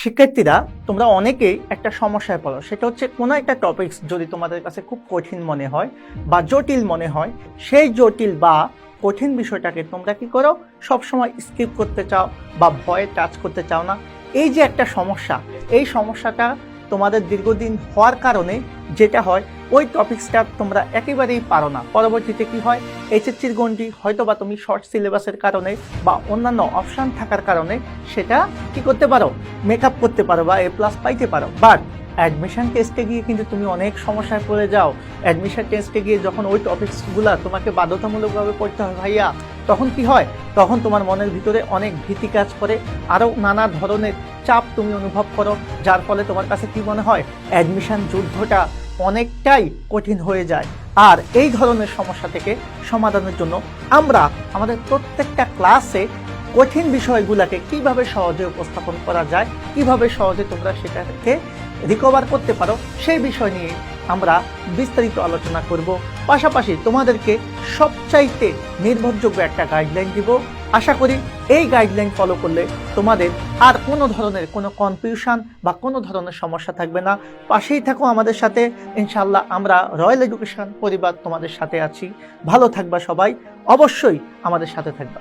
শিক্ষার্থীরা, তোমরা অনেকেই একটা সমস্যায় পড়ো, সেটা হচ্ছে কোনো একটা টপিকস যদি তোমাদের কাছে খুব কঠিন মনে হয় বা জটিল মনে হয়, সেই জটিল বা কঠিন বিষয়টাকে তোমরা কি করো, সবসময় স্কিপ করতে চাও বা ভয়ে টাচ করতে চাও না। এই যে একটা সমস্যা, এই সমস্যাটা তোমাদের দীর্ঘদিন হওয়ার কারণে যেটা হয়, ওই টপিক্সটা তোমরা একেবারেই পারো না। পরবর্তীতে কি হয়, এইচএসসির গণ্ডি হয়তো বা তুমি শর্ট সিলেবাসের কারণে বা অন্যান্য অপশান থাকার কারণে সেটা কি করতে পারো, মেকআপ করতে পারো বা এ প্লাস পাইতে পারো। বাট অ্যাডমিশন টেস্টে গিয়ে কিন্তু তুমি অনেক সমস্যায় পড়ে যাও। অ্যাডমিশন টেস্টে গিয়ে যখন ওই টপিকসগুলো তোমাকে বাধ্যতামূলকভাবে পড়তে হয় ভাইয়া, তখন কি হয়, তখন তোমার মনের ভিতরে অনেক ভীতি কাজ করে, আরও নানা ধরনের চাপ তুমি অনুভব করো, যার ফলে তোমার কাছে কি মনে হয়, অ্যাডমিশন যুদ্ধটা অনেকটাই কঠিন হয়ে যায়। আর এই ধরনের সমস্যা থেকে সমাধানের জন্য আমরা আমাদের প্রত্যেকটা ক্লাসে কঠিন বিষয়গুলোকে কিভাবে সহজে উপস্থাপন করা যায়, কিভাবে সহজে তোমরা সেটাকে রিকভার করতে পারো, সেই বিষয় নিয়ে আমরা বিস্তারিত আলোচনা করব। পাশাপাশি তোমাদেরকে সবচাইতে নির্ভরযোগ্য একটা গাইডলাইন দিব। আশা করি এই গাইডলাইন ফলো করলে তোমাদের আর কোনো ধরনের কোনো কনফিউশন বা কোনো ধরনের সমস্যা থাকবে না। পাশেই থাকো আমাদের সাথে, ইনশাল্লাহ আমরা রয়্যাল এডুকেশন পরিবার তোমাদের সাথে আছি। ভালো থাকবা সবাই, অবশ্যই আমাদের সাথে থাকবা।